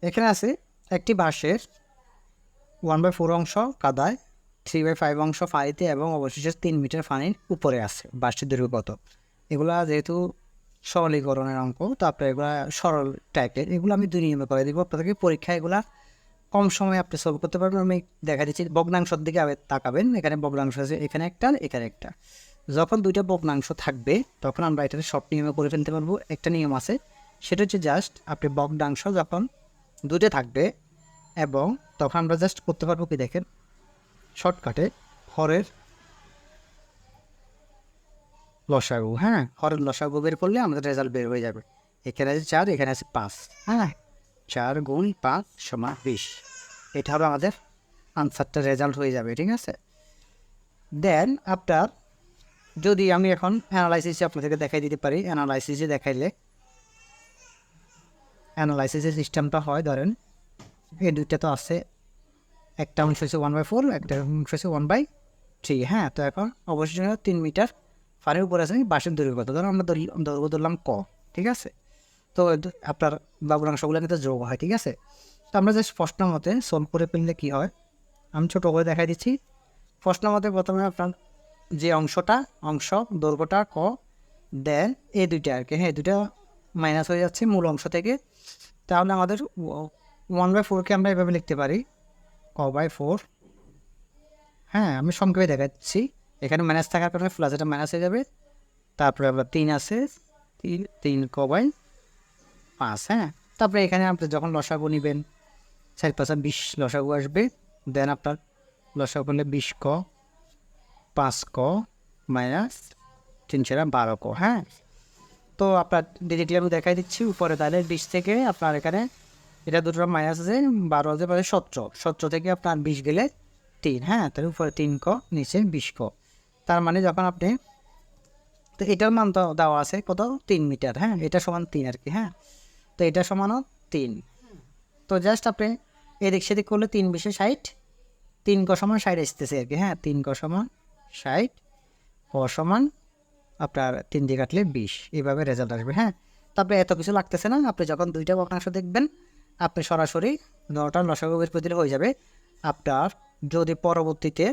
এখানে আছে একটি বাঁশের 1/4 অংশ কাদায়, 3/5 অংশ পানিতে এবং অবশেষে 3 মিটার পানির উপরে আছে। বাঁশটির দৈর্ঘ্য কত? এগুলা যেহেতু সরলীকরণের অঙ্ক, তো আপনার এগুলা সরল টাইপের, এগুলো আমি 2 নিয়মে করে দিব আপনাদেরকে। পরীক্ষায় এগুলা কম সময়ে আপনি সলভ করতে পারবেন। আমি দেখা দিচ্ছি, ভগ্নাংশের দিকে তাকাবেন। এখানে ভগ্নাংশ আছে, এখানে একটা, এখানে একটা। যখন দুইটা ভগ্নাংশ থাকবে তখন আমরা এটাতে সব নিয়মে করে ফেলতে পারবো। একটা নিয়ম আছে, সেটা হচ্ছে জাস্ট আপনি ভগ্নাংশ যখন দুটো থাকবে এবং তখন আমরা জাস্ট করতে পারবো কি, দেখেন, শর্টকাটে হরের লসাগু। হ্যাঁ, হরের লসাগু বের করলে আমাদের রেজাল্ট বের হয়ে যাবে। এখানে আছে 4, এখানে আছে 5। হ্যাঁ, 4 গুণ 5 সমান 20। এটা হলো আমাদের আনসারটা, রেজাল্ট হয়ে যাবে। ঠিক আছে। দেন আপনার, যদি আমি এখন অ্যানালাইসিসে আপনাদেরকে দেখাই দিতে পারি, অ্যানালাইসিসে দেখাইলে অ্যানালাইসিসের সিস্টেমটা হয়, ধরেন এই দুইটা তো আছে, একটা অংশ হচ্ছে 1/4, একটা অংশ হচ্ছে 1/3। হ্যাঁ, তো এখন অবশ্যই 3 মিটার পানির উপরে আছে বাঁশের দৈর্ঘ্য কত? ধরুন আমরা দৈর্ঘ্য ধরলাম ক। ঠিক আছে। তো আপনার ভগ্নাংশগুলো কিন্তু যোগ হয়। ঠিক আছে। তো আমরা জাস্ট প্রশ্ন মতে সলভ করে ফেললে কী হয়, আমি ছোটো করে দেখাই দিচ্ছি। প্রশ্ন মতে প্রথমে আপনার যে অংশ দৈর্ঘ্যটা ক, দেন এই দুইটা আর কি। হ্যাঁ, এই দুইটা মাইনাস হয়ে যাচ্ছে মূল অংশ থেকে। তাহলে আমাদের 1/4কে আমরা এভাবে লিখতে পারি, ক/4। হ্যাঁ, আমি সংক্ষেপে দেখাচ্ছি। এখানে মাইনাস থাকার কারণে প্লাস, এটা মাইনাস হয়ে যাবে। তারপরে আবার 3 আছে, 3 ক/5। হ্যাঁ, তারপরে এখানে আপনি যখন লসাগু নেবেন 4×5 20 লসাগু আসবে। দেন আপনার লসাগু করলে 20 ক, 5 ক মাইনাস 3×4 12 ক। হ্যাঁ, তো আপনার ডিরেক্টলি আমি দেখাই দিচ্ছি উপরে। তাহলে 20 থেকে আপনার এখানে এটা দুটো মাইনাস আছে, 12 আছে, 17 থেকে আপনার 20 গেলে 3। হ্যাঁ, তাহলে উপরে 3 ক, নিচে 20 ক। তার মানে যখন আপনি, তো এটার মান তো দেওয়া আছে কত, 3 মিটার। হ্যাঁ, এটা সমান 3 আর কি। হ্যাঁ, তো এটা সমানও 3। তো জাস্ট আপনি এদিক সেদিক করলে 3×20 = 60, 3 ক সমান 60 আসতেছে আর কি। হ্যাঁ, 3 ক সমান 60, ক সমান আপনার 3 দিয়ে কাটলে 20, এইভাবে রেজাল্ট আসবে। হ্যাঁ, তারপরে এত কিছু লাগতেছে না। আপনি যখন দুইটা ভগ্নাংশ দেখবেন, আপনি সরাসরি 9টার লসাগু বের করে দিলে হয়ে যাবে। আপনার যদি পরবর্তীতে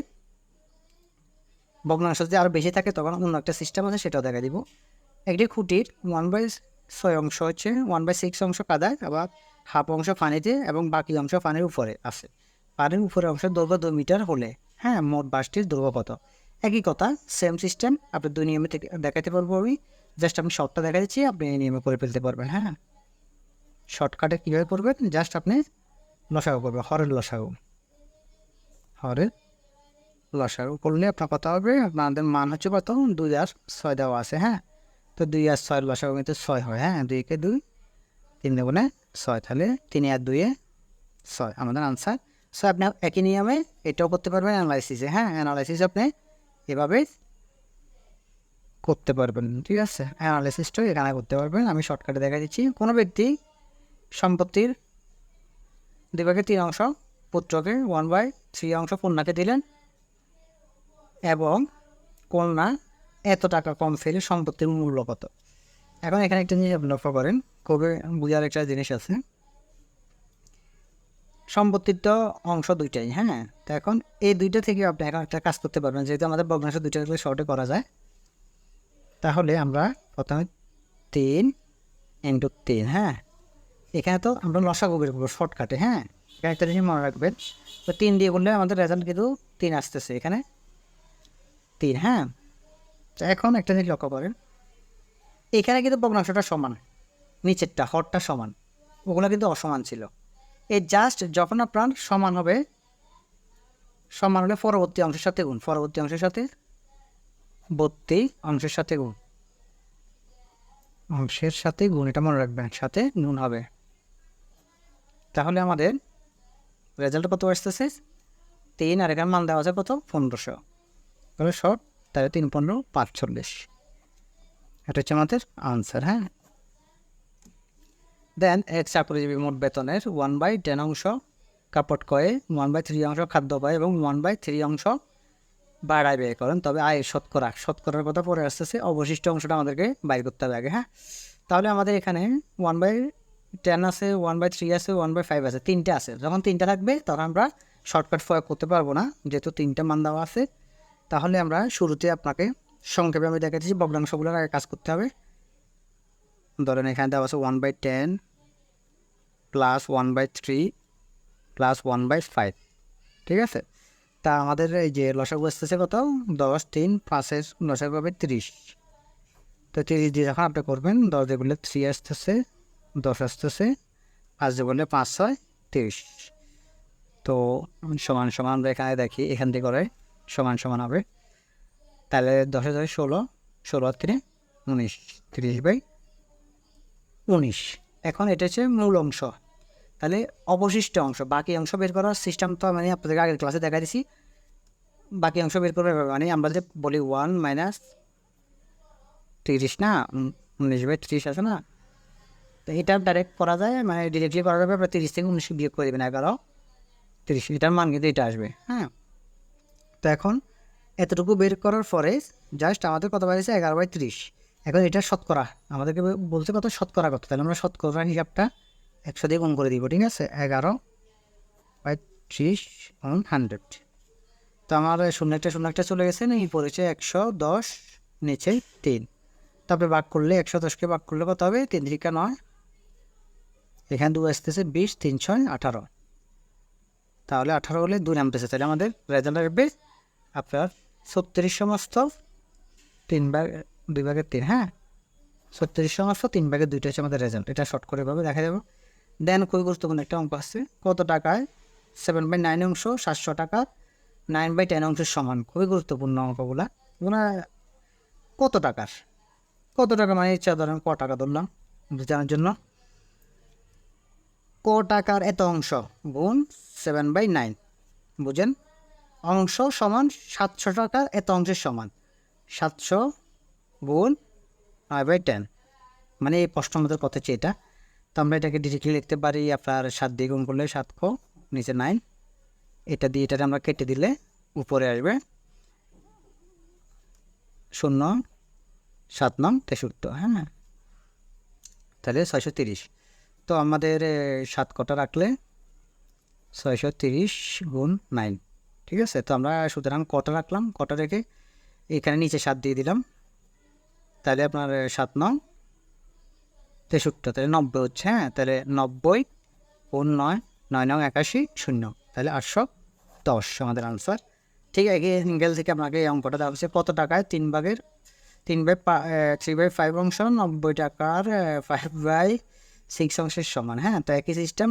ভগ্নাংশ যদি আরও বেশি থাকে তখন অন্য একটা সিস্টেম আছে, সেটাও দেখা দিব। একটি খুঁটির 1/6 অংশ হচ্ছে 1/6 অংশ কাদায়, আবার হাফ অংশ পানিতে এবং বাকি অংশ পানির উপরে আছে। পানির উপরে অংশের দৈর্ঘ্য 2 মিটার হলে, হ্যাঁ, মোট বাঁশটির দৈর্ঘ্য কত? একই কথা, সেম সিস্টেম। আপনি 2 নিয়মে দেখাতে পারবো আমি। জাস্ট আমি শর্টটা দেখা দিচ্ছি, আপনি এই নিয়মে করে ফেলতে পারবেন। হ্যাঁ, শর্টকাটে কীভাবে করবেন, জাস্ট আপনি লসাগু করবেন, হরের লসাগু করলে আপনার কথা হবে, আপনাদের মান হচ্ছে কত, 2 আর 6 দেওয়া আছে। হ্যাঁ, তো 2 আর 6 লসাগু কিন্তু 6 হয়। হ্যাঁ, 2 কে 2, 3 দুগুণে 6, তাহলে 3 আর 2 6 আমাদের আনসার। সো আপনি একই নিয়মে এটাও করতে পারবেন অ্যানালাইসিসে। হ্যাঁ, অ্যানালাইসিস আপনি এভাবে করতে পারবেন। ঠিক আছে, অ্যানালাইসিসটাও এখানে করতে পারবেন। আমি শর্টকাটে দেখা দিচ্ছি। কোনো ব্যক্তি সম্পত্তির 2/3 অংশ পুত্রকে, 1/3 অংশ কন্যাকে দিলেন এবং কন্যা এত টাকা কম ফেলে সম্পত্তির মূল্য কত? এখন এখানে একটা জিনিস আপনি লক্ষ্য করেন, খুবই বোঝার একটা জিনিস আছে। সম্পত্তির তো অংশ দুইটাই। হ্যাঁ, তো এখন এই দুইটা থেকে আপনি এখন একটা কাজ করতে পারবেন, যেহেতু আমাদের ভগ্নাংশ দুইটা শর্টে করা যায়। তাহলে আমরা প্রথমে 3×3। হ্যাঁ, এখানে তো আমরা লসাগু বের করবো শর্টকাটে। হ্যাঁ, এখানে একটা জিনিস মনে রাখবেন, তো 3 দিয়ে করলে আমাদের রেজাল্ট কিন্তু 3 আসতেছে, এখানে 3। হ্যাঁ, তো এখন একটা জিনিস লক্ষ্য করেন, এখানে কিন্তু ভগ্নাংশটা সমান, নিচেরটা হরটা সমান, ওগুলো কিন্তু অসমান ছিল। এই জাস্ট যখন আপনার সমান হবে, সমান হলে পরবর্তী অংশের সাথে গুণ, পরবর্তী অংশের সাথে গুণ, এটা মনে রাখবেন, সাথে গুণ হবে। তাহলে আমাদের রেজাল্ট কত আসতেছে, 3, আর এখানে মান দেওয়া আছে কত, 1500। তাহলে শর্ট, তাহলে 3×15 = 45। এটা হচ্ছে আমাদের আনসার। হ্যাঁ, দেন এক চাকরিজীবী মোট বেতনের 1/10 অংশ কাপড় ক্রয়ে, 1/3 অংশ খাদ্য পায় এবং 1/3 অংশ ভাড়ায় ব্যয় করেন, তবে আয়ের শতকরার কথা পরে আসতেছে। অবশিষ্ট অংশটা আমাদেরকে বাইর করতে হবে আগে। হ্যাঁ, তাহলে আমাদের এখানে 10 আছে, 1/3 আছে, 1/5 আছে, 3টে আছে। যখন 3টা থাকবে তখন আমরা শর্টকাট প্রয়োগ করতে পারবো না, যেহেতু 3টা মান দেওয়া আছে। তাহলে আমরা শুরুতে আপনাকে সংক্ষেপে আমি দেখাচ্ছি ভগ্নাংশগুলোর আগে কাজ করতে হবে। ধরেন এখানে দেওয়া আছে 1/10 প্লাস 1/3 প্লাস 1/5, ঠিক আছে। তা আমাদের এই যে লসাগু আসতেছে কত, 10, 3, 5-এর লসাগু হবে 30। তো 30 দিয়ে যখন আপনি করবেন, 10 দিয়ে বললে 3 আসতেছে, 10 আসতেছে, 5 দিয়ে বললে 5, 6, 30। তো সমান সমান আমরা এখানে দেখি, এখান থেকে করে সমান সমান হবে। তাহলে 10 10 16, 16 আর 3 19, 30/19। এখন এটা হচ্ছে মূল অংশ। তাহলে অবশিষ্ট অংশ, বাকি অংশ বের করার সিস্টেম তো মানে আপনাদেরকে আগের ক্লাসে দেখা দিছি। বাকি অংশ বের করবে মানে আমরা যে বলি 1 - 30 না, 19/30 আছে না, তো এটা ডাইরেক্ট করা যায়, মানে ডিরেক্টলি করা যাবে। আপনার 30 থেকে 19 বিয়োগ করে দেবেন, 11, 30, এটার মান কিন্তু এটা আসবে। হ্যাঁ, তো এখন এতটুকু বের করার পরে জাস্ট আমাদের কত বাড়ছে, 11/30। এখন এটা শতকরা আমাদেরকে বলছে কত, শতকরা কত। তাহলে আমরা শতকরা হিসাবটা 100 দিয়ে গুণ করে দিব, ঠিক আছে। 11/30 on 100। তো আমার শূন্য একটা চলে গেছে, এই পড়েছে 110, নিচে 3। তারপরে ভাগ করলে 110কে ভাগ করলে কত হবে, 3 3 9, এখানে 2 আসতেছে 20, 3 6 18। তাহলে 18 হলে 2 নামতেছে। তাহলে আমাদের রেজাল্ট আসবে আপনার 36 সমস্ত 2/3। হ্যাঁ, 36 সমস্ত 3/2 হচ্ছে আমাদের রেজাল্ট। এটা শর্ট করে ভাবে দেখা যাবে। দেন খুবই গুরুত্বপূর্ণ একটা অঙ্ক আছে, কত টাকায় 7/9 অংশ 700 টাকা 9/10 অংশের সমান। খুবই গুরুত্বপূর্ণ অঙ্কগুলা। এগুলো কত টাকার, কত টাকা মানে ইচ্ছা ধরেন ক টাকা ধরলাম জানার জন্য, ক টাকার এত অংশ গুণ 7/9, বুঝেন। অংশ সমান 700 টাকার এত অংশের সমান 700 গুণ 9/10, মানে এই প্রশ্ন আমাদের কত হচ্ছে এটা। তো আমরা এটাকে ডিরেক্টলি লিখতে পারি আপনার 7 দিয়ে গুণ করলে 7 ক, নিচে 9, এটা দিয়ে এটাকে আমরা কেটে দিলে উপরে আসবে 0 7 9 63। হ্যাঁ, তাহলে 630। তো আমাদের 7 কটা রাখলে 630 গুণ 9, ঠিক আছে। তো আমরা সুতরাং কটা রাখলাম, কটা রেখে এখানে নিচে 7 দিয়ে দিলাম। তাহলে আপনার 7 9 63, তাহলে 90 হচ্ছে। হ্যাঁ, তাহলে 90 গুণ 9, 9 9 81 0, তাহলে 810 আমাদের আনসার। ঠিক আছে, এই সিঙ্গেল থেকে আপনাকে এই অঙ্কটা দেওয়া হচ্ছে কত টাকায় 3/5 অংশ 90 টাকার 5/6 অংশের সমান। হ্যাঁ, তো একই সিস্টেম